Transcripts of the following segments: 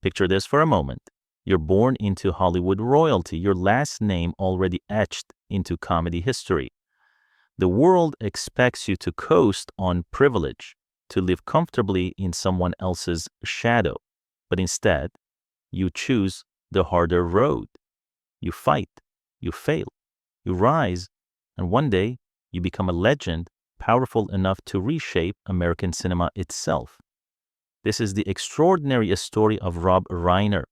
Picture this for a moment. You're born into Hollywood royalty, your last name already etched into comedy history. The world expects you to coast on privilege, to live comfortably in someone else's shadow. But instead, you choose the harder road. You fight, you fail, you rise, and one day you become a legend powerful enough to reshape American cinema itself. This is the extraordinary story of Rob Reiner,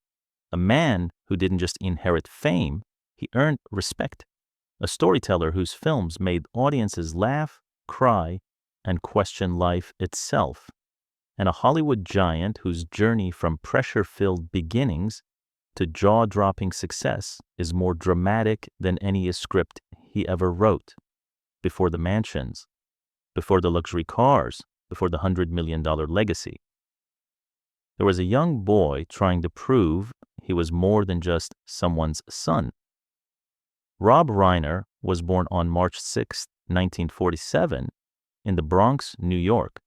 a man who didn't just inherit fame, he earned respect. A storyteller whose films made audiences laugh, cry, and question life itself. And a Hollywood giant whose journey from pressure-filled beginnings to jaw-dropping success is more dramatic than any script he ever wrote. Before the mansions, before the luxury cars, before the $100 million legacy. There was a young boy trying to prove he was more than just someone's son. Rob Reiner was born on March 6, 1947, in the Bronx, New York,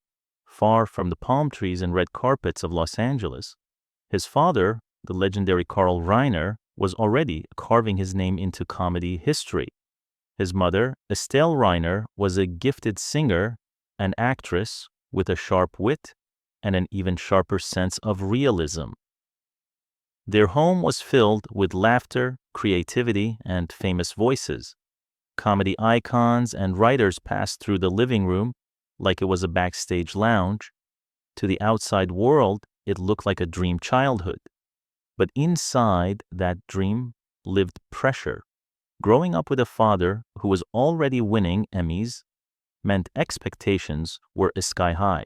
far from the palm trees and red carpets of Los Angeles. His father, the legendary Carl Reiner, was already carving his name into comedy history. His mother, Estelle Reiner, was a gifted singer and actress with a sharp wit and an even sharper sense of realism. Their home was filled with laughter, creativity, and famous voices. Comedy icons and writers passed through the living room like it was a backstage lounge. To the outside world, it looked like a dream childhood. But inside that dream lived pressure. Growing up with a father who was already winning Emmys meant expectations were sky high.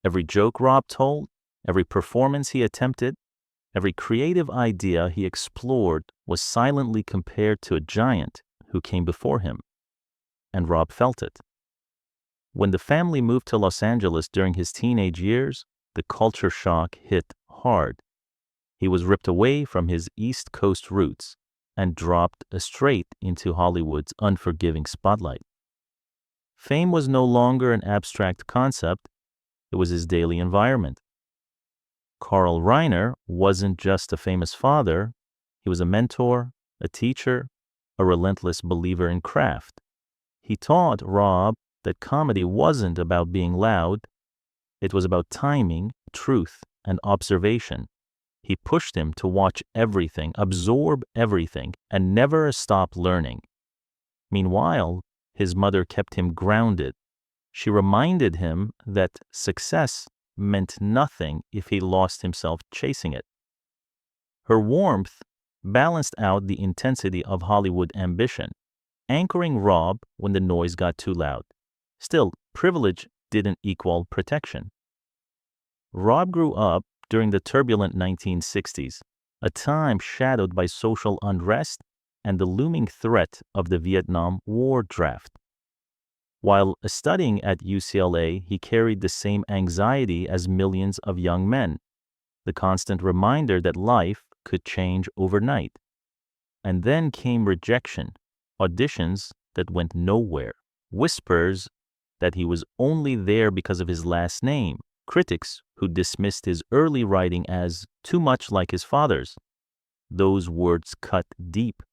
Every joke Rob told, every performance he attempted, every creative idea he explored was silently compared to a giant who came before him. And Rob felt it. When the family moved to Los Angeles during his teenage years, the culture shock hit hard. He was ripped away from his East Coast roots and dropped straight into Hollywood's unforgiving spotlight. Fame was no longer an abstract concept, it was his daily environment. Carl Reiner wasn't just a famous father, he was a mentor, a teacher, a relentless believer in craft. He taught Rob that comedy wasn't about being loud, it was about timing, truth, and observation. He pushed him to watch everything, absorb everything, and never stop learning. Meanwhile, his mother kept him grounded. She reminded him that success meant nothing if he lost himself chasing it. Her warmth balanced out the intensity of Hollywood ambition, anchoring Rob when the noise got too loud. Still, privilege didn't equal protection. Rob grew up during the turbulent 1960s, a time shadowed by social unrest and the looming threat of the Vietnam War draft. While studying at UCLA, he carried the same anxiety as millions of young men, the constant reminder that life could change overnight. And then came rejection, auditions that went nowhere, whispers that he was only there because of his last name, critics who dismissed his early writing as too much like his father's. Those words cut deep.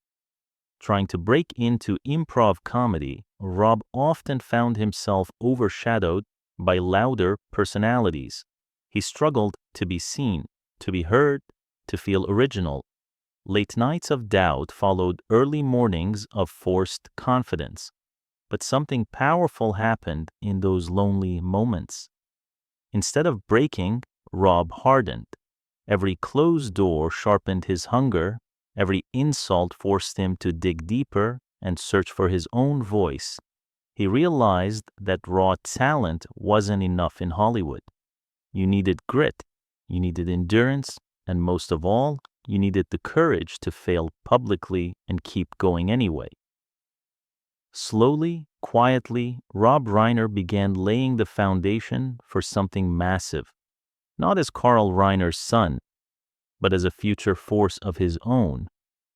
Trying to break into improv comedy, Rob often found himself overshadowed by louder personalities. He struggled to be seen, to be heard, to feel original. Late nights of doubt followed early mornings of forced confidence. But something powerful happened in those lonely moments. Instead of breaking, Rob hardened. Every closed door sharpened his hunger. Every insult forced him to dig deeper and search for his own voice. He realized that raw talent wasn't enough in Hollywood. You needed grit, you needed endurance, and most of all, you needed the courage to fail publicly and keep going anyway. Slowly, quietly, Rob Reiner began laying the foundation for something massive, not as Carl Reiner's son, but as a future force of his own.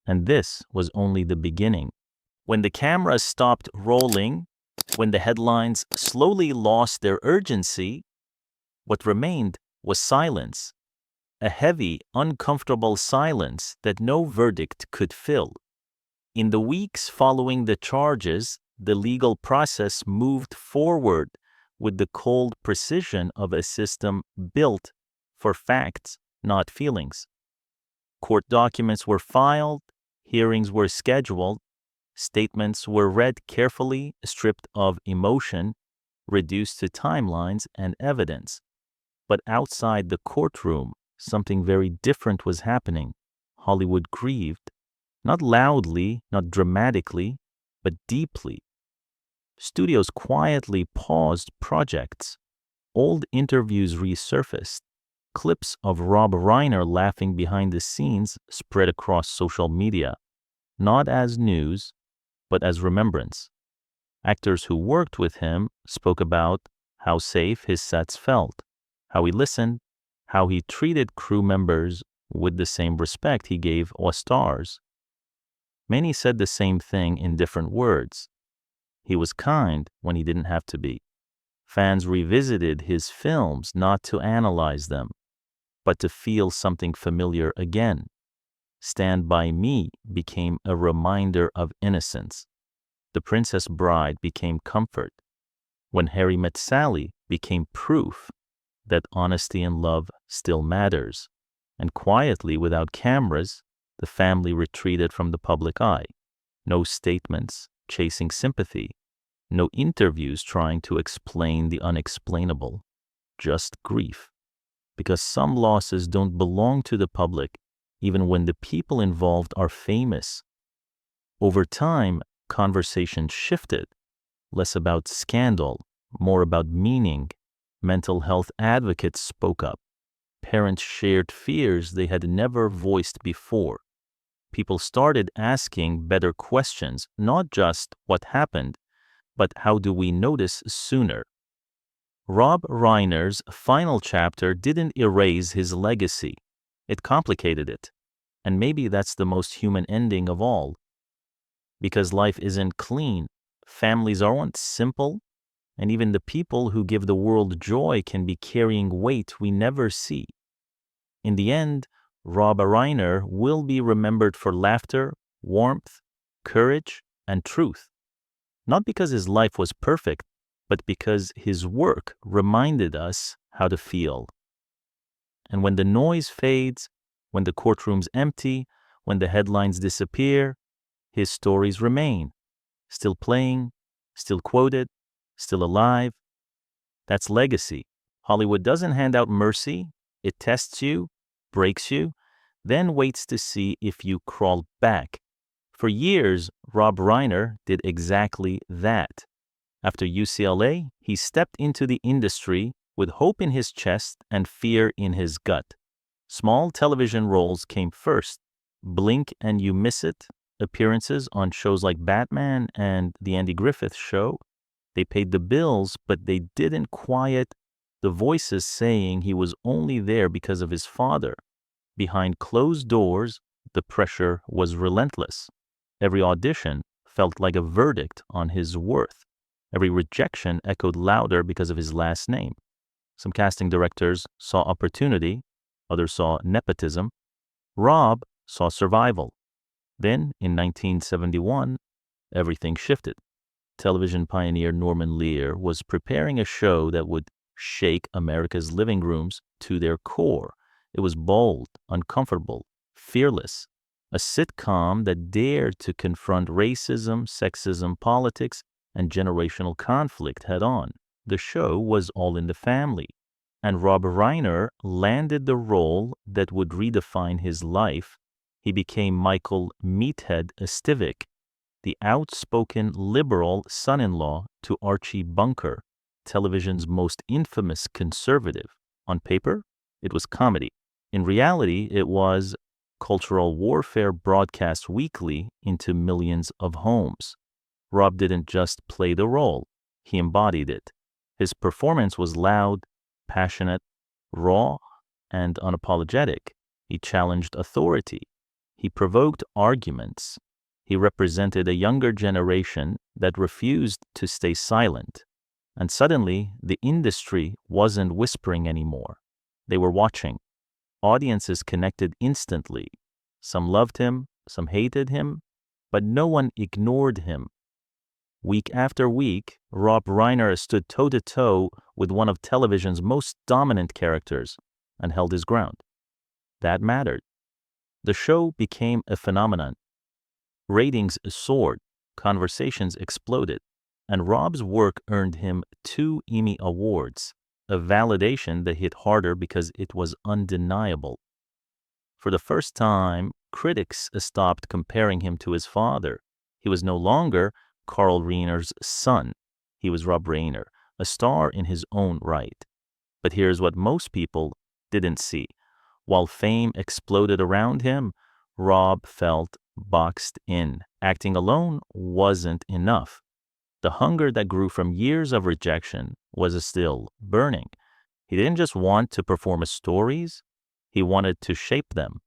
And this was only the beginning. When the camera stopped rolling, when the headlines slowly lost their urgency, what remained was silence. a heavy, uncomfortable silence that no verdict could fill. In the weeks following the charges, the legal process moved forward with the cold precision of a system built for facts, not feelings. Court documents were filed, hearings were scheduled, statements were read carefully, stripped of emotion, reduced to timelines and evidence. But outside the courtroom, something very different was happening. Hollywood grieved, not loudly, not dramatically, but deeply. Studios quietly paused projects. Old interviews resurfaced. Clips of Rob Reiner laughing behind the scenes spread across social media, not as news, but as remembrance. Actors who worked with him spoke about how safe his sets felt, how he listened, how he treated crew members with the same respect he gave stars. Many said the same thing in different words. He was kind when he didn't have to be. Fans revisited his films not to analyze them, but to feel something familiar again. Stand By Me became a reminder of innocence. The Princess Bride became comfort. When Harry Met Sally became proof that honesty and love still matters. And quietly, without cameras, the family retreated from the public eye. No statements chasing sympathy. No interviews trying to explain the unexplainable. Just grief. Because some losses don't belong to the public, even when the people involved are famous. Over time, conversation shifted, less about scandal, more about meaning. Mental health advocates spoke up. Parents shared fears they had never voiced before. People started asking better questions, not just what happened, but how do we notice sooner? Rob Reiner's final chapter didn't erase his legacy. It complicated it. And maybe that's the most human ending of all. Because life isn't clean, families aren't simple, and even the people who give the world joy can be carrying weight we never see. In the end, Rob Reiner will be remembered for laughter, warmth, courage, and truth. Not because his life was perfect, but because his work reminded us how to feel. And when the noise fades, when the courtroom's empty, when the headlines disappear, his stories remain, still playing, still quoted, still alive. That's legacy. Hollywood doesn't hand out mercy. It tests you, breaks you, then waits to see if you crawl back. For years, Rob Reiner did exactly that. After UCLA, he stepped into the industry with hope in his chest and fear in his gut. Small television roles came first. Blink and You Miss It, appearances on shows like Batman and The Andy Griffith Show. They paid the bills, but they didn't quiet the voices saying he was only there because of his father. Behind closed doors, the pressure was relentless. Every audition felt like a verdict on his worth. Every rejection echoed louder because of his last name. Some casting directors saw opportunity, others saw nepotism. Rob saw survival. Then, in 1971, everything shifted. Television pioneer Norman Lear was preparing a show that would shake America's living rooms to their core. It was bold, uncomfortable, fearless. A sitcom that dared to confront racism, sexism, politics, and generational conflict head on. The show was All in the Family, and Rob Reiner landed the role that would redefine his life. He became Michael Meathead Stivic, the outspoken liberal son-in-law to Archie Bunker, television's most infamous conservative. On paper, it was comedy. In reality, it was cultural warfare broadcast weekly into millions of homes. Rob didn't just play the role, he embodied it. His performance was loud, passionate, raw, and unapologetic. He challenged authority. He provoked arguments. He represented a younger generation that refused to stay silent. And suddenly, the industry wasn't whispering anymore. They were watching. Audiences connected instantly. Some loved him, some hated him, but no one ignored him. Week after week, Rob Reiner stood toe-to-toe with one of television's most dominant characters and held his ground. That mattered. The show became a phenomenon. Ratings soared, conversations exploded, and Rob's work earned him 2 Emmy Awards, a validation that hit harder because it was undeniable. For the first time, critics stopped comparing him to his father. He was no longer Carl Reiner's son. He was Rob Reiner, a star in his own right. But here's what most people didn't see. While fame exploded around him, Rob felt boxed in. Acting alone wasn't enough. The hunger that grew from years of rejection was still burning. He didn't just want to perform stories, he wanted to shape them.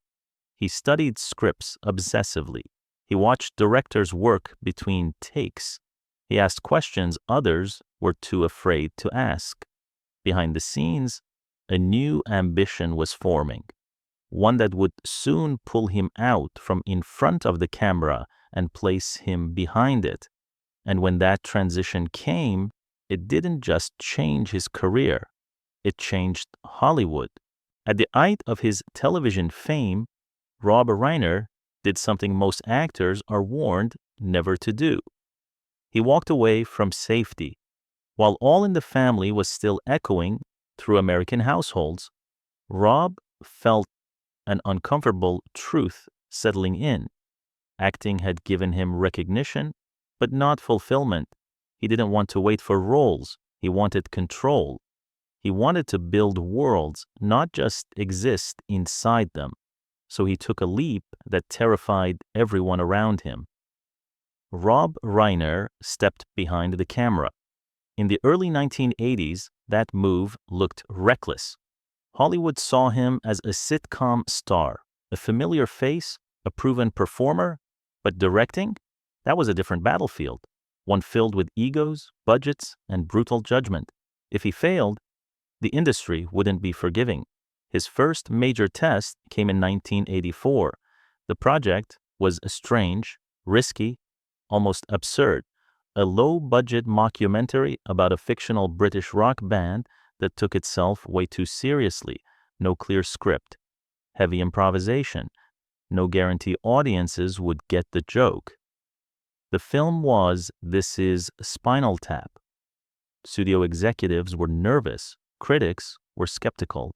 He studied scripts obsessively. He watched directors work between takes. He asked questions others were too afraid to ask. Behind the scenes, a new ambition was forming, one that would soon pull him out from in front of the camera and place him behind it. And when that transition came, it didn't just change his career, it changed Hollywood. At the height of his television fame, Rob Reiner did something most actors are warned never to do. He walked away from safety. While All in the Family was still echoing through American households, Rob felt an uncomfortable truth settling in. Acting had given him recognition, but not fulfillment. He didn't want to wait for roles. He wanted control. He wanted to build worlds, not just exist inside them. So he took a leap that terrified everyone around him. Rob Reiner stepped behind the camera. In the early 1980s, that move looked reckless. Hollywood saw him as a sitcom star, a familiar face, a proven performer, but directing? That was a different battlefield, one filled with egos, budgets, and brutal judgment. If he failed, the industry wouldn't be forgiving. His first major test came in 1984. The project was strange, risky, almost absurd, a low-budget mockumentary about a fictional British rock band that took itself way too seriously. No clear script, heavy improvisation, no guarantee audiences would get the joke. The film was This Is Spinal Tap. Studio executives were nervous, critics were skeptical.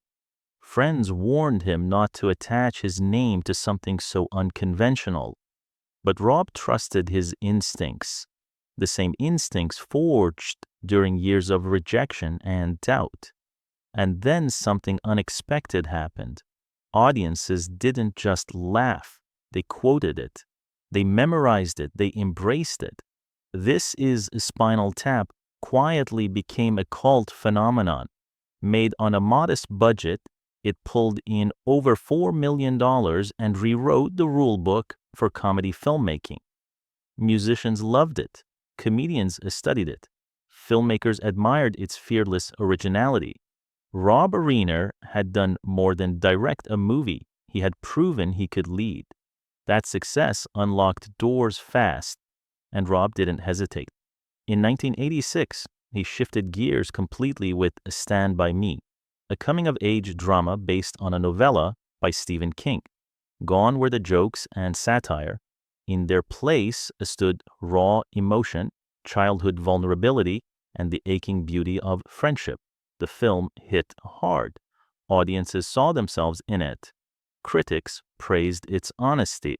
Friends warned him not to attach his name to something so unconventional. But Rob trusted his instincts, the same instincts forged during years of rejection and doubt. And then something unexpected happened. Audiences didn't just laugh, they quoted it. They memorized it, they embraced it. This Is Spinal Tap quietly became a cult phenomenon. Made on a modest budget, it pulled in over $4 million and rewrote the rule book for comedy filmmaking. Musicians loved it. Comedians studied it. Filmmakers admired its fearless originality. Rob Reiner had done more than direct a movie. He had proven he could lead. That success unlocked doors fast, and Rob didn't hesitate. In 1986, he shifted gears completely with Stand By Me, a coming-of-age drama based on a novella by Stephen King. Gone were the jokes and satire. In their place stood raw emotion, childhood vulnerability, and the aching beauty of friendship. The film hit hard. Audiences saw themselves in it. Critics praised its honesty.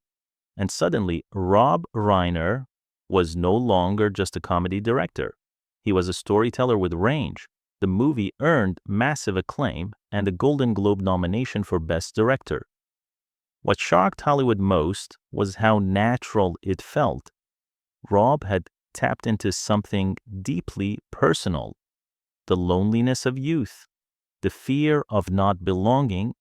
And suddenly, Rob Reiner was no longer just a comedy director. He was a storyteller with range. The movie earned massive acclaim and a Golden Globe nomination for Best Director. What shocked Hollywood most was how natural it felt. Rob had tapped into something deeply personal. The loneliness of youth, the fear of not belonging,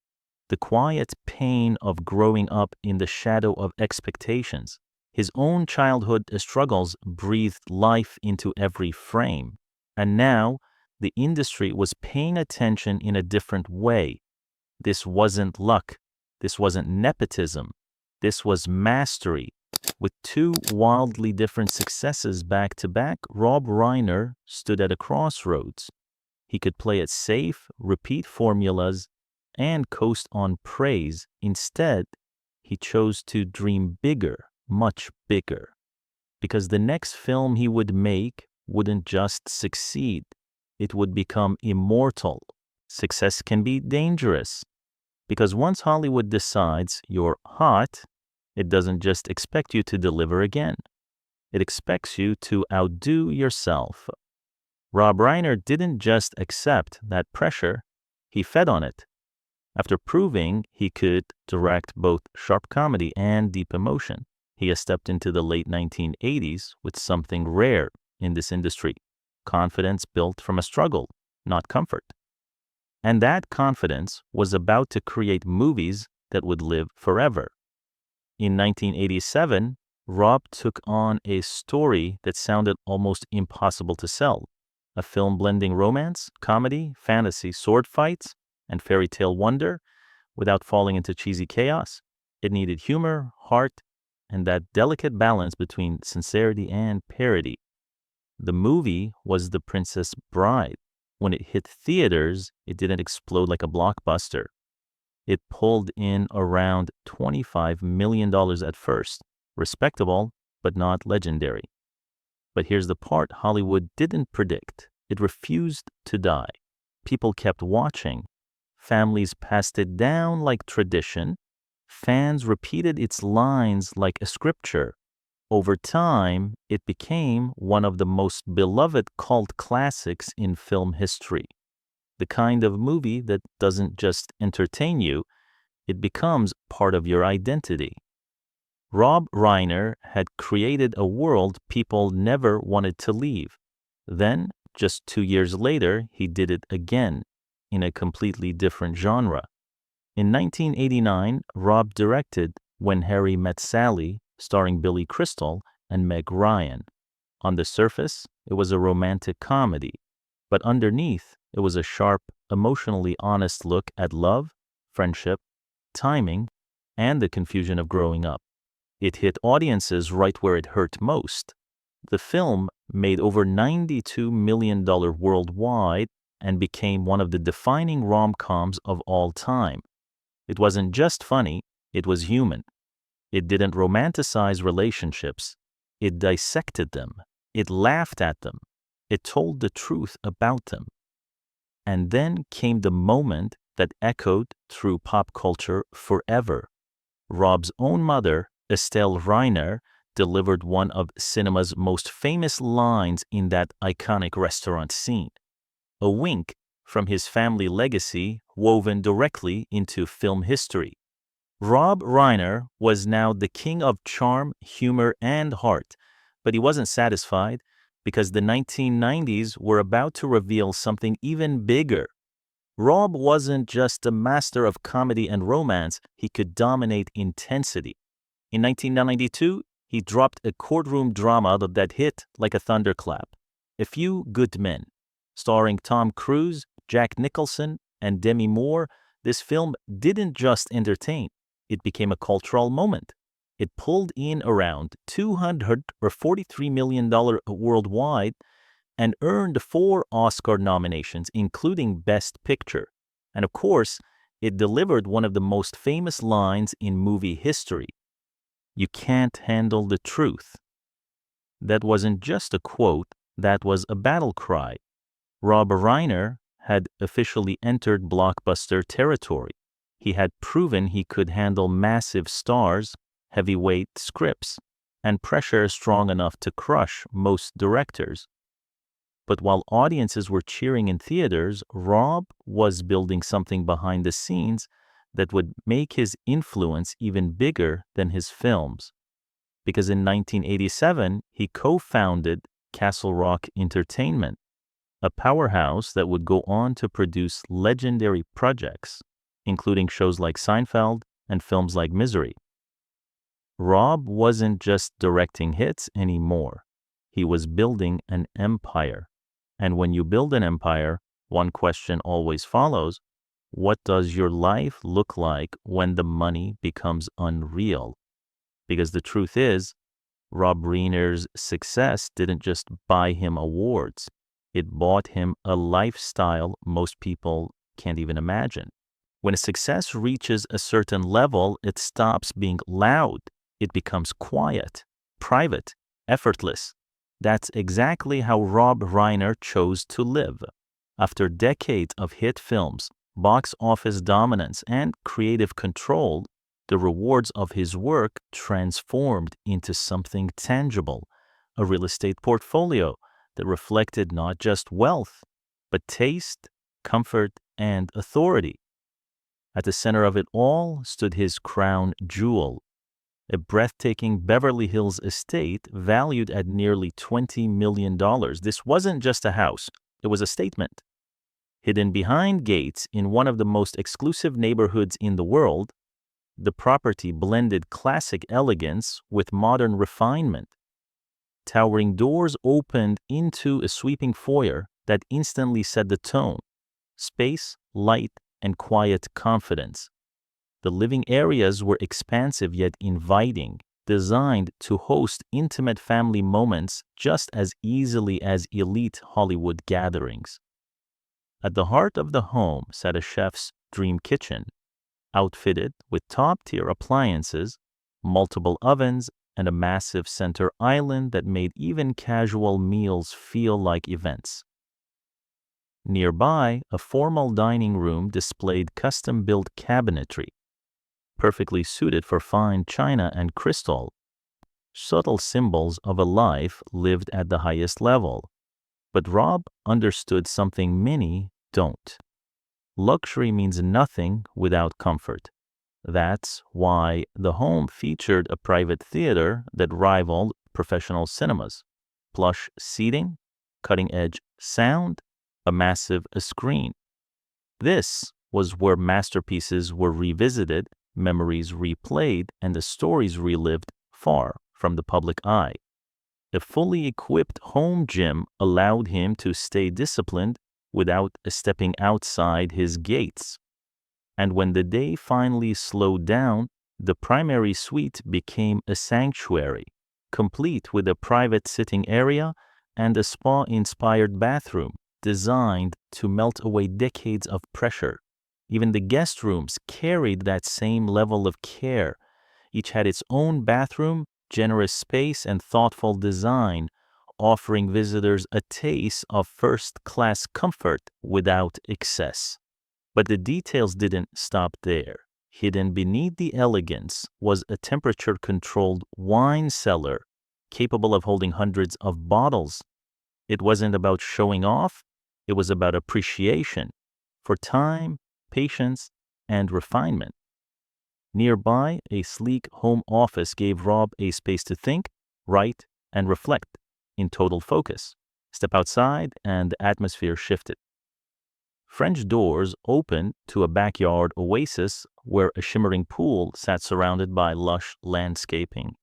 the quiet pain of growing up in the shadow of expectations. His own childhood struggles breathed life into every frame. And now, the industry was paying attention in a different way. This wasn't luck. This wasn't nepotism. This was mastery. With two wildly different successes back to back, Rob Reiner stood at a crossroads. He could play it safe, repeat formulas, and coast on praise. Instead, he chose to dream bigger, much bigger. Because the next film he would make wouldn't just succeed, it would become immortal. Success can be dangerous. Because once Hollywood decides you're hot, it doesn't just expect you to deliver again. It expects you to outdo yourself. Rob Reiner didn't just accept that pressure, he fed on it. After proving he could direct both sharp comedy and deep emotion, he stepped into the late 1980s with something rare in this industry: confidence built from a struggle, not comfort. And that confidence was about to create movies that would live forever. In 1987, Rob took on a story that sounded almost impossible to sell. A film blending romance, comedy, fantasy, sword fights, and fairy tale wonder without falling into cheesy chaos. It needed humor, heart, and that delicate balance between sincerity and parody. The movie was The Princess Bride. When it hit theaters, it didn't explode like a blockbuster. It pulled in around $25 million at first. Respectable, but not legendary. But here's the part Hollywood didn't predict. It refused to die. People kept watching. Families passed it down like tradition. Fans repeated its lines like a scripture. Over time, it became one of the most beloved cult classics in film history. The kind of movie that doesn't just entertain you, it becomes part of your identity. Rob Reiner had created a world people never wanted to leave. Then, just 2 years later, he did it again, in a completely different genre. In 1989, Rob directed When Harry Met Sally, starring Billy Crystal and Meg Ryan. On the surface, it was a romantic comedy, but underneath, it was a sharp, emotionally honest look at love, friendship, timing, and the confusion of growing up. It hit audiences right where it hurt most. The film made over $92 million worldwide and became one of the defining rom-coms of all time. It wasn't just funny, it was human. It didn't romanticize relationships. It dissected them. It laughed at them. It told the truth about them. And then came the moment that echoed through pop culture forever. Rob's own mother, Estelle Reiner, delivered one of cinema's most famous lines in that iconic restaurant scene. A wink from his family legacy woven directly into film history. Rob Reiner was now the king of charm, humor, and heart, but he wasn't satisfied because the 1990s were about to reveal something even bigger. Rob wasn't just a master of comedy and romance, he could dominate intensity. In 1992, he dropped a courtroom drama that hit like a thunderclap, A Few Good Men. Starring Tom Cruise, Jack Nicholson, and Demi Moore, this film didn't just entertain, it became a cultural moment. It pulled in around $243 million worldwide and earned 4 Oscar nominations, including Best Picture. And of course, it delivered one of the most famous lines in movie history: "You can't handle the truth." That wasn't just a quote, that was a battle cry. Rob Reiner had officially entered blockbuster territory. He had proven he could handle massive stars, heavyweight scripts, and pressure strong enough to crush most directors. But while audiences were cheering in theaters, Rob was building something behind the scenes that would make his influence even bigger than his films. Because in 1987, he co-founded Castle Rock Entertainment, a powerhouse that would go on to produce legendary projects, including shows like Seinfeld and films like Misery. Rob wasn't just directing hits anymore. He was building an empire. And when you build an empire, one question always follows: What does your life look like when the money becomes unreal? Because the truth is, Rob Reiner's success didn't just buy him awards. It bought him a lifestyle most people can't even imagine. When a success reaches a certain level, it stops being loud. It becomes quiet, private, effortless. That's exactly how Rob Reiner chose to live. After decades of hit films, box office dominance, and creative control, the rewards of his work transformed into something tangible, a real estate portfolio that reflected not just wealth, but taste, comfort, and authority. At the center of it all stood his crown jewel, a breathtaking Beverly Hills estate valued at nearly $20 million. This wasn't just a house, it was a statement. Hidden behind gates in one of the most exclusive neighborhoods in the world, the property blended classic elegance with modern refinement. Towering doors opened into a sweeping foyer that instantly set the tone: space, light, and quiet confidence. The living areas were expansive yet inviting, designed to host intimate family moments just as easily as elite Hollywood gatherings. At the heart of the home sat a chef's dream kitchen, outfitted with top-tier appliances, multiple ovens, and a massive center island that made even casual meals feel like events. Nearby, a formal dining room displayed custom-built cabinetry, perfectly suited for fine china and crystal, subtle symbols of a life lived at the highest level. But Rob understood something many don't. Luxury means nothing without comfort. That's why the home featured a private theater that rivaled professional cinemas, plush seating, cutting-edge sound, a massive screen. This was where masterpieces were revisited, memories replayed, and the stories relived far from the public eye. A fully equipped home gym allowed him to stay disciplined without stepping outside his gates. And when the day finally slowed down, the primary suite became a sanctuary, complete with a private sitting area and a spa-inspired bathroom designed to melt away decades of pressure. Even the guest rooms carried that same level of care. Each had its own bathroom, generous space, and thoughtful design, offering visitors a taste of first-class comfort without excess. But the details didn't stop there. Hidden beneath the elegance was a temperature-controlled wine cellar capable of holding hundreds of bottles. It wasn't about showing off, it was about appreciation for time, patience, and refinement. Nearby, a sleek home office gave Rob a space to think, write, and reflect in total focus. Step outside, and the atmosphere shifted. French doors opened to a backyard oasis where a shimmering pool sat surrounded by lush landscaping.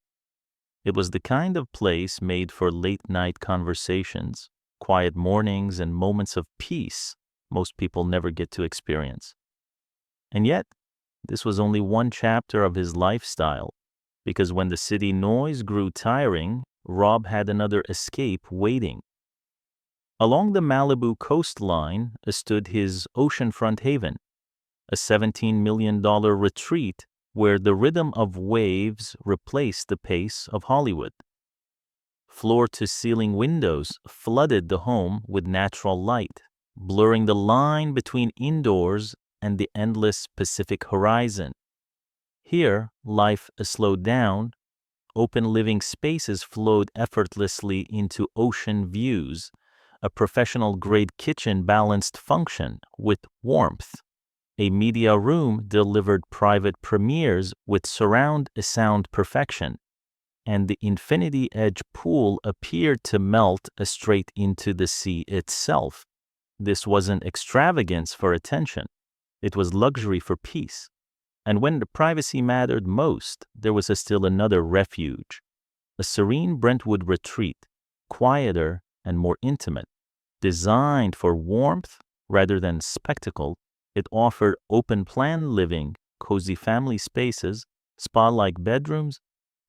It was the kind of place made for late-night conversations, quiet mornings, and moments of peace most people never get to experience. And yet, this was only one chapter of his lifestyle, because when the city noise grew tiring, Rob had another escape waiting. Along the Malibu coastline stood his oceanfront haven, a $17 million retreat where the rhythm of waves replaced the pace of Hollywood. Floor-to-ceiling windows flooded the home with natural light, blurring the line between indoors and the endless Pacific horizon. Here, life slowed down. Open living spaces flowed effortlessly into ocean views. A professional-grade kitchen balanced function with warmth. A media room delivered private premieres with surround sound perfection. And the Infinity Edge pool appeared to melt straight into the sea itself. This wasn't extravagance for attention. It was luxury for peace. And when the privacy mattered most, there was still another refuge. A serene Brentwood retreat, quieter and more intimate, designed for warmth rather than spectacle. It offered open-plan living, cozy family spaces, spa-like bedrooms,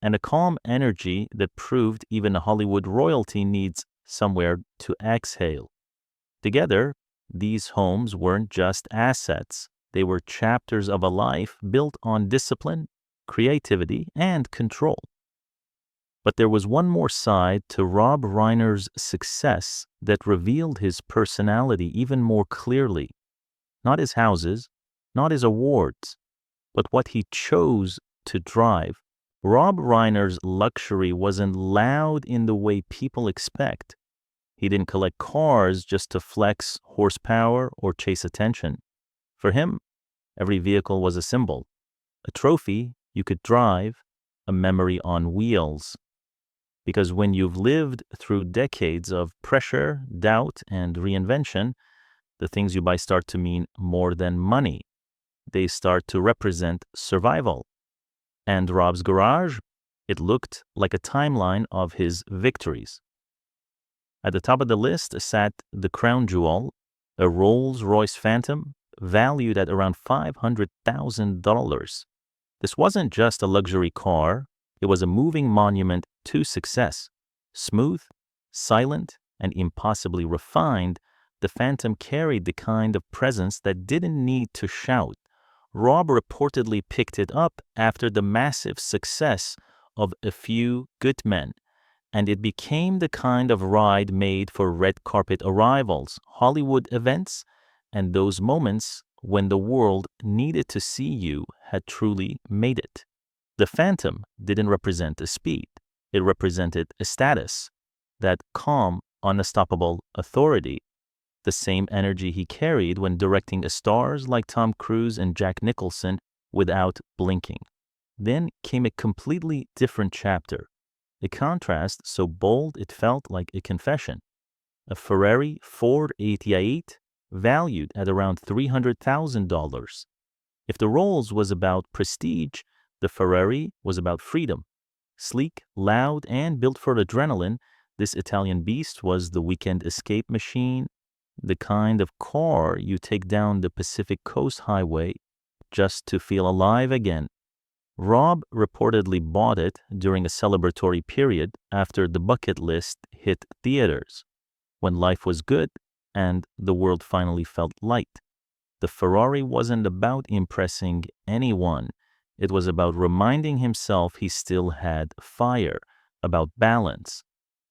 and a calm energy that proved even Hollywood royalty needs somewhere to exhale. Together, these homes weren't just assets. They were chapters of a life built on discipline, creativity, and control. But there was one more side to Rob Reiner's success that revealed his personality even more clearly. Not his houses, not his awards, but what he chose to drive. Rob Reiner's luxury wasn't loud in the way people expect. He didn't collect cars just to flex horsepower or chase attention. For him, every vehicle was a symbol, a trophy you could drive, a memory on wheels. Because when you've lived through decades of pressure, doubt, and reinvention, the things you buy start to mean more than money. They start to represent survival. And Rob's garage, it looked like a timeline of his victories. At the top of the list sat the crown jewel, a Rolls-Royce Phantom, valued at around $500,000. This wasn't just a luxury car, it was a moving monument to success. Smooth, silent, and impossibly refined, the Phantom carried the kind of presence that didn't need to shout. Rob reportedly picked it up after the massive success of A Few Good Men, and it became the kind of ride made for red carpet arrivals, Hollywood events, and those moments when the world needed to see you had truly made it. The Phantom didn't represent a speed. It represented a status, that calm, unstoppable authority, the same energy he carried when directing stars like Tom Cruise and Jack Nicholson without blinking. Then came a completely different chapter, a contrast so bold it felt like a confession. A Ferrari 488 valued at around $300,000. If the Rolls was about prestige, the Ferrari was about freedom. Sleek, loud, and built for adrenaline, this Italian beast was the weekend escape machine, the kind of car you take down the Pacific Coast Highway just to feel alive again. Rob reportedly bought it during a celebratory period after The Bucket List hit theaters, when life was good and the world finally felt light. The Ferrari wasn't about impressing anyone. It was about reminding himself he still had fire, about balance.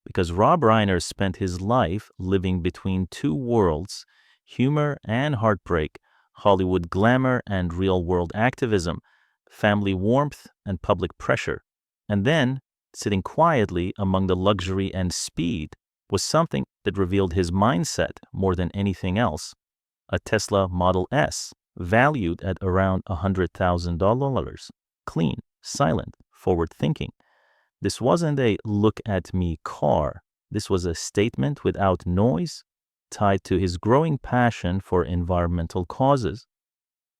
Because Rob Reiner spent his life living between two worlds, humor and heartbreak, Hollywood glamour and real-world activism, family warmth and public pressure. And then, sitting quietly among the luxury and speed was something that revealed his mindset more than anything else. A Tesla Model S, valued at around $100,000. Clean, silent, forward-thinking. This wasn't a look-at-me car. This was a statement without noise, tied to his growing passion for environmental causes.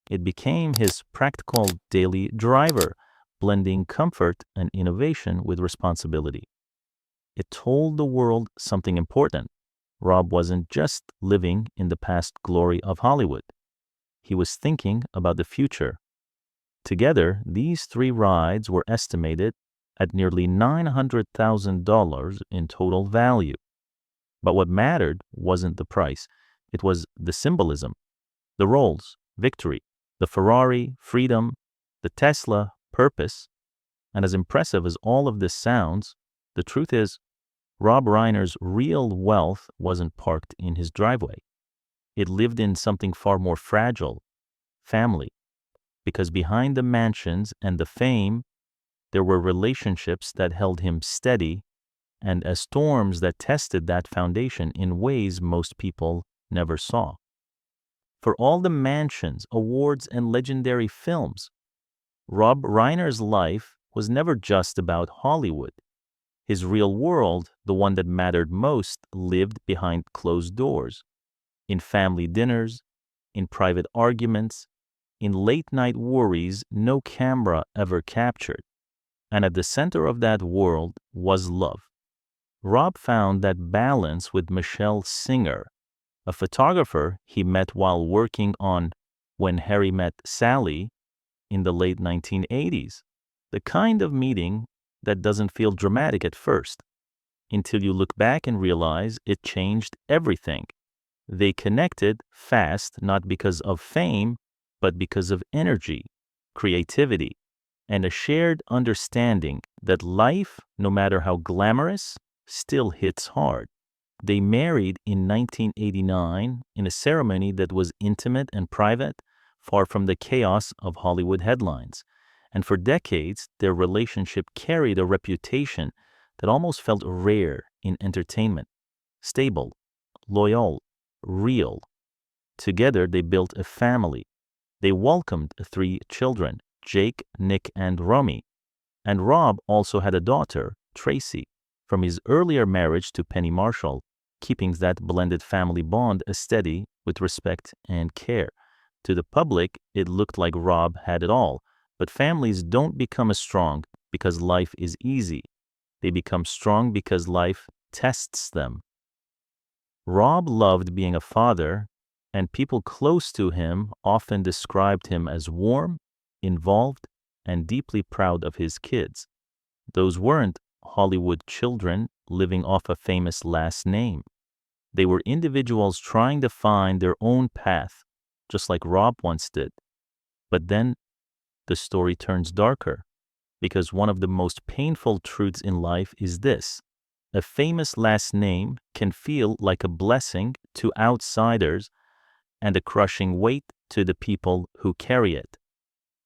It became his practical daily driver, blending comfort and innovation with responsibility. It told the world something important. Rob wasn't just living in the past glory of Hollywood. He was thinking about the future. Together, these three rides were estimated at nearly $900,000 in total value. But what mattered wasn't the price. It was the symbolism. The Rolls, victory. The Ferrari, freedom. The Tesla, purpose. And as impressive as all of this sounds, the truth is, Rob Reiner's real wealth wasn't parked in his driveway. It lived in something far more fragile, family. Because behind the mansions and the fame, there were relationships that held him steady and storms that tested that foundation in ways most people never saw. For all the mansions, awards, and legendary films, Rob Reiner's life was never just about Hollywood. His real world, the one that mattered most, lived behind closed doors, in family dinners, in private arguments, in late-night worries no camera ever captured. And at the center of that world was love. Rob found that balance with Michelle Singer, a photographer he met while working on when Harry met Sally in the late 1980s. The kind of meeting that doesn't feel dramatic at first, until you look back and realize it changed everything. They connected fast, not because of fame, but because of energy, creativity, and a shared understanding that life, no matter how glamorous, still hits hard. They married in 1989 in a ceremony that was intimate and private, far from the chaos of Hollywood headlines. And for decades, their relationship carried a reputation that almost felt rare in entertainment. Stable, loyal, real. Together, they built a family. They welcomed 3 children, Jake, Nick, and Romy. And Rob also had a daughter, Tracy, from his earlier marriage to Penny Marshall, keeping that blended family bond steady with respect and care. To the public, it looked like Rob had it all, but families don't become strong because life is easy. They become strong because life tests them. Rob loved being a father, and people close to him often described him as warm, involved, and deeply proud of his kids. Those weren't Hollywood children living off a famous last name. They were individuals trying to find their own path, just like Rob once did. But then the story turns darker, because one of the most painful truths in life is this: a famous last name can feel like a blessing to outsiders and a crushing weight to the people who carry it.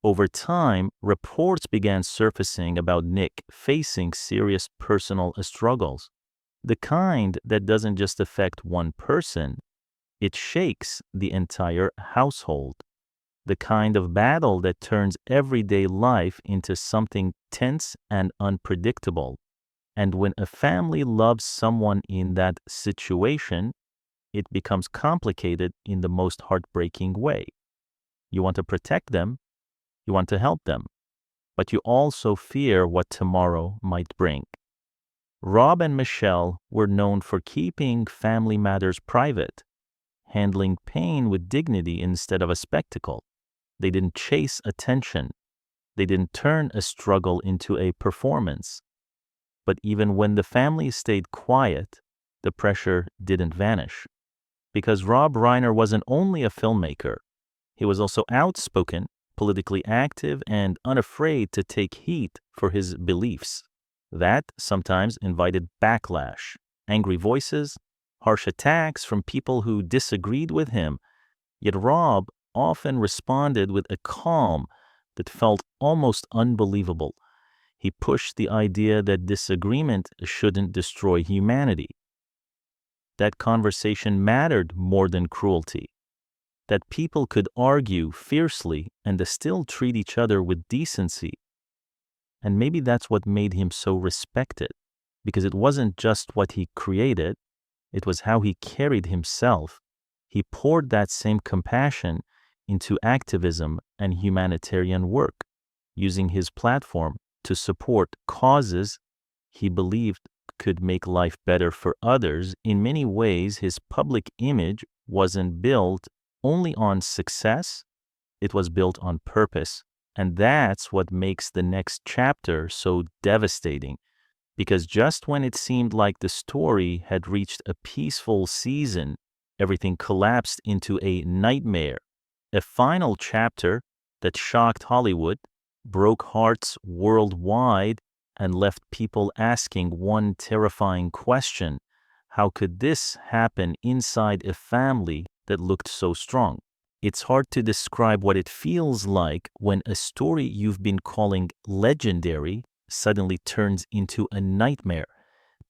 Over time, reports began surfacing about Nick facing serious personal struggles, the kind that doesn't just affect one person, it shakes the entire household. The kind of battle that turns everyday life into something tense and unpredictable. And when a family loves someone in that situation, it becomes complicated in the most heartbreaking way. You want to protect them, you want to help them, but you also fear what tomorrow might bring. Rob and Michelle were known for keeping family matters private, handling pain with dignity instead of a spectacle. They didn't chase attention. They didn't turn a struggle into a performance. But even when the family stayed quiet, the pressure didn't vanish. Because Rob Reiner wasn't only a filmmaker, he was also outspoken, politically active, and unafraid to take heat for his beliefs. That sometimes invited backlash, angry voices, harsh attacks from people who disagreed with him. Yet Rob often responded with a calm that felt almost unbelievable. He pushed the idea that disagreement shouldn't destroy humanity. That conversation mattered more than cruelty. That people could argue fiercely and still treat each other with decency. And maybe that's what made him so respected, because it wasn't just what he created, it was how he carried himself. He poured that same compassion into activism and humanitarian work, using his platform to support causes he believed could make life better for others. In many ways, his public image wasn't built only on success, it was built on purpose. And that's what makes the next chapter so devastating, because just when it seemed like the story had reached a peaceful season, everything collapsed into a nightmare. A final chapter that shocked Hollywood, broke hearts worldwide, and left people asking one terrifying question: how could this happen inside a family that looked so strong? It's hard to describe what it feels like when a story you've been calling legendary suddenly turns into a nightmare.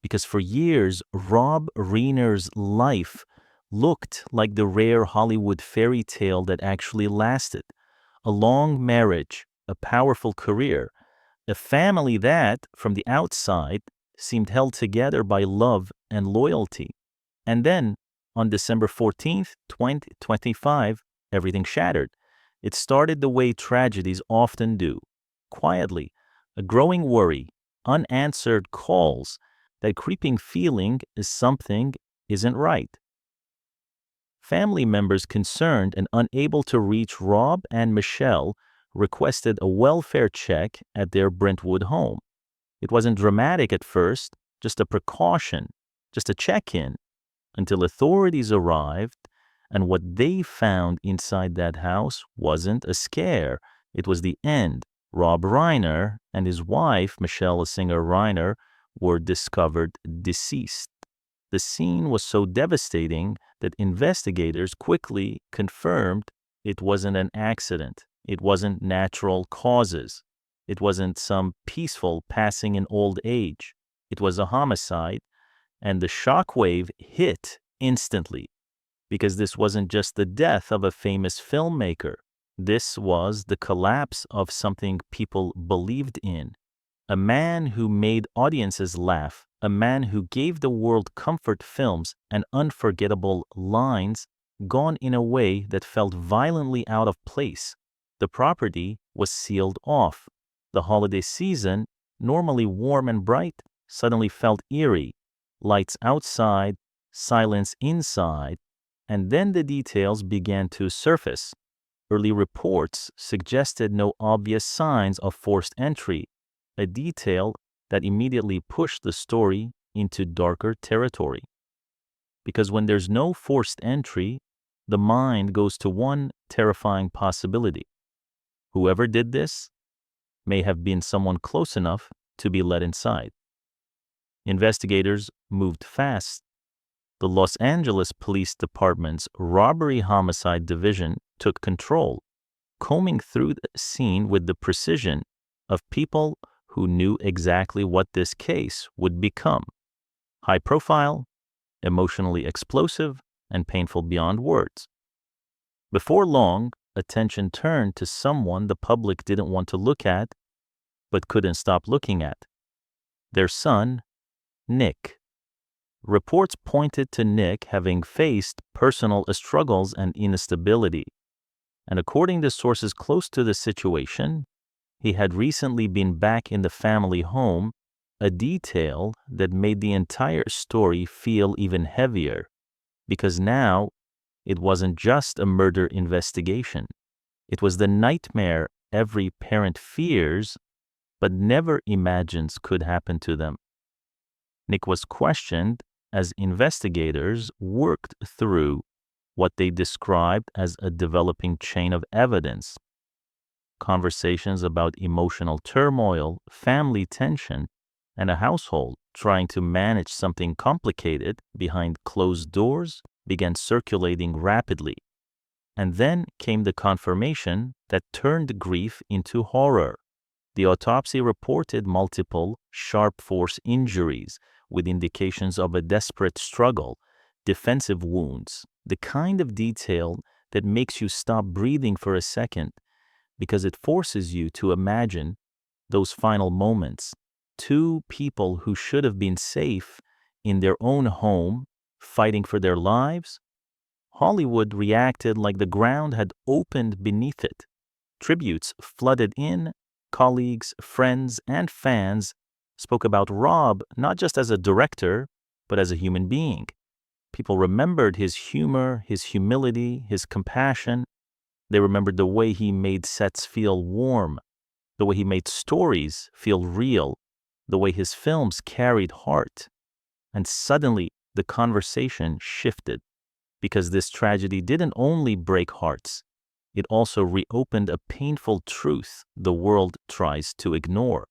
Because for years, Rob Reiner's life looked like the rare Hollywood fairy tale that actually lasted. A long marriage, a powerful career, a family that, from the outside, seemed held together by love and loyalty. And then, on December 14th, 2025, everything shattered. It started the way tragedies often do, quietly, a growing worry, unanswered calls, that creeping feeling is something isn't right. Family members concerned and unable to reach Rob and Michelle requested a welfare check at their Brentwood home. It wasn't dramatic at first, just a precaution, just a check-in, until authorities arrived, and what they found inside that house wasn't a scare. It was the end. Rob Reiner and his wife, Michelle Singer Reiner, were discovered deceased. The scene was so devastating that investigators quickly confirmed it wasn't an accident. It wasn't natural causes. It wasn't some peaceful passing in old age. It was a homicide, and the shockwave hit instantly because this wasn't just the death of a famous filmmaker. This was the collapse of something people believed in. A man who made audiences laugh, a man who gave the world comfort films and unforgettable lines, gone in a way that felt violently out of place. The property was sealed off. The holiday season, normally warm and bright, suddenly felt eerie. Lights outside, silence inside, and then the details began to surface. Early reports suggested no obvious signs of forced entry, a detail that immediately pushed the story into darker territory. Because when there's no forced entry, the mind goes to one terrifying possibility. Whoever did this may have been someone close enough to be let inside. Investigators moved fast. The Los Angeles Police Department's Robbery Homicide Division took control, combing through the scene with the precision of people who knew exactly what this case would become. High profile, emotionally explosive, and painful beyond words. Before long, attention turned to someone the public didn't want to look at, but couldn't stop looking at. Their son, Nick. Reports pointed to Nick having faced personal struggles and instability, and according to sources close to the situation, he had recently been back in the family home, a detail that made the entire story feel even heavier, because now it wasn't just a murder investigation. It was the nightmare every parent fears but never imagines could happen to them. Nick was questioned as investigators worked through what they described as a developing chain of evidence. Conversations about emotional turmoil, family tension, and a household trying to manage something complicated behind closed doors began circulating rapidly. And then came the confirmation that turned grief into horror. The autopsy reported multiple sharp force injuries with indications of a desperate struggle, defensive wounds, the kind of detail that makes you stop breathing for a second because it forces you to imagine those final moments. Two people who should have been safe in their own home, fighting for their lives. Hollywood reacted like the ground had opened beneath it. Tributes flooded in. Colleagues, friends, and fans spoke about Rob not just as a director, but as a human being. People remembered his humor, his humility, his compassion. They remembered the way he made sets feel warm, the way he made stories feel real, the way his films carried heart. And suddenly, the conversation shifted, because this tragedy didn't only break hearts, it also reopened a painful truth the world tries to ignore.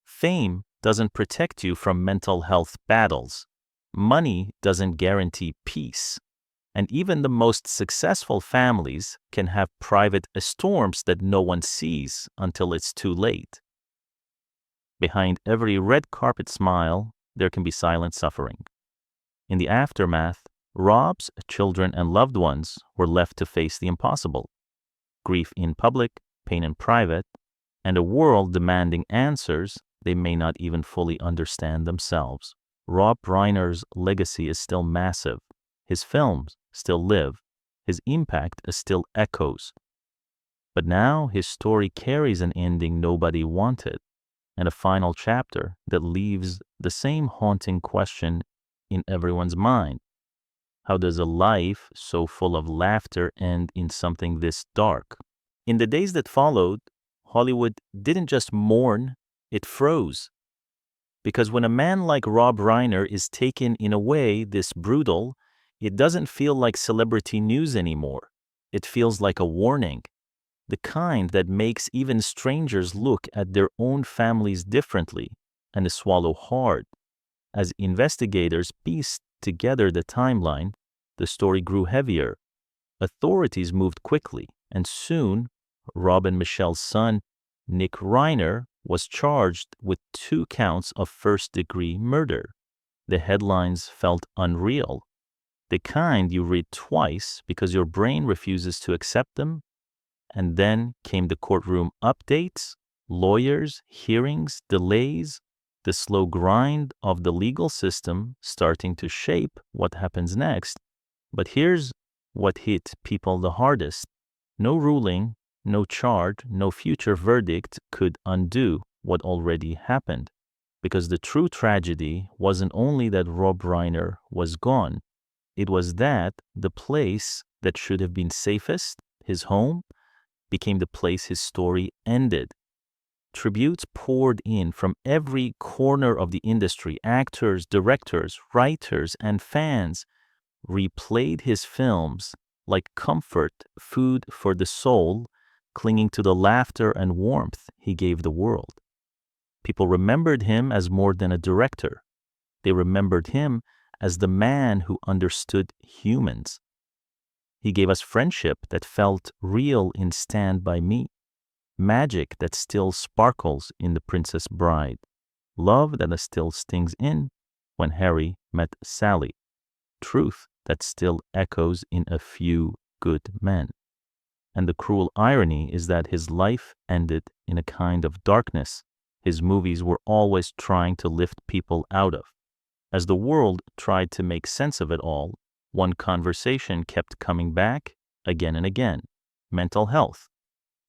Fame doesn't protect you from mental health battles. Money doesn't guarantee peace. And even the most successful families can have private storms that no one sees until it's too late. Behind every red carpet smile, there can be silent suffering. In the aftermath, Rob's children and loved ones were left to face the impossible. Grief in public, pain in private, and a world demanding answers they may not even fully understand themselves. Rob Reiner's legacy is still massive. His films still live. His impact still echoes. But now his story carries an ending nobody wanted, and a final chapter that leaves the same haunting question in everyone's mind. How does a life so full of laughter end in something this dark? In the days that followed, Hollywood didn't just mourn, it froze. Because when a man like Rob Reiner is taken in a way this brutal, it doesn't feel like celebrity news anymore. It feels like a warning, the kind that makes even strangers look at their own families differently and swallow hard. As investigators pieced together the timeline, the story grew heavier. Authorities moved quickly, and soon, Rob and Michelle's son, Nick Reiner, was charged with 2 counts of first-degree murder. The headlines felt unreal, the kind you read twice because your brain refuses to accept them. And then came the courtroom updates, lawyers, hearings, delays, the slow grind of the legal system starting to shape what happens next. But here's what hit people the hardest. No ruling, no charge, no future verdict could undo what already happened. Because the true tragedy wasn't only that Rob Reiner was gone, it was that the place that should have been safest, his home, became the place his story ended. Tributes poured in from every corner of the industry. Actors, directors, writers, and fans replayed his films like comfort food for the soul, clinging to the laughter and warmth he gave the world. People remembered him as more than a director. They remembered him as the man who understood humans. He gave us friendship that felt real in Stand By Me, magic that still sparkles in The Princess Bride, love that still stings in When Harry Met Sally, truth that still echoes in A Few Good Men. And the cruel irony is that his life ended in a kind of darkness his movies were always trying to lift people out of. As the world tried to make sense of it all, one conversation kept coming back again and again: mental health.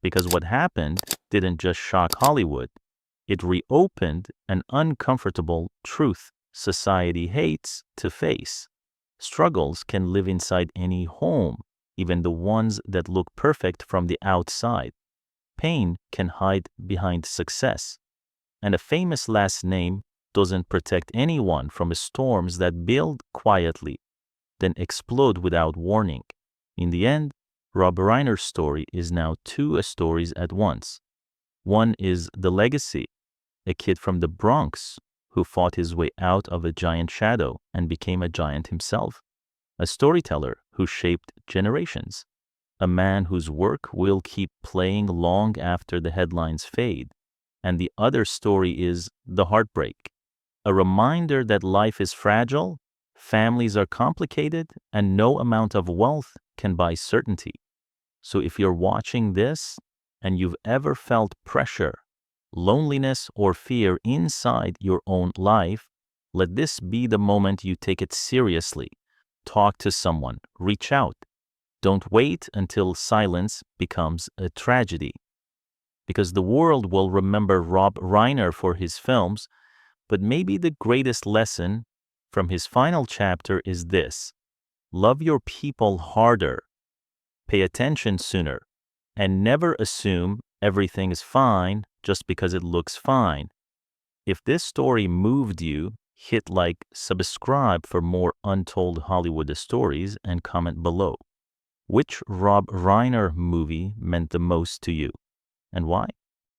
Because what happened didn't just shock Hollywood, it reopened an uncomfortable truth society hates to face. Struggles can live inside any home, even the ones that look perfect from the outside. Pain can hide behind success. And a famous last name doesn't protect anyone from storms that build quietly, then explode without warning. In the end, Rob Reiner's story is now 2 stories at once. One is the legacy, a kid from the Bronx who fought his way out of a giant shadow and became a giant himself, a storyteller who shaped generations, a man whose work will keep playing long after the headlines fade. And the other story is the heartbreak, a reminder that life is fragile, families are complicated, and no amount of wealth can buy certainty. So if you're watching this and you've ever felt pressure, loneliness, or fear inside your own life, let this be the moment you take it seriously. Talk to someone, reach out. Don't wait until silence becomes a tragedy. Because the world will remember Rob Reiner for his films, but maybe the greatest lesson from his final chapter is this: love your people harder, pay attention sooner, and never assume everything is fine just because it looks fine. If this story moved you, hit like, subscribe for more untold Hollywood stories, and comment below. Which Rob Reiner movie meant the most to you, and why?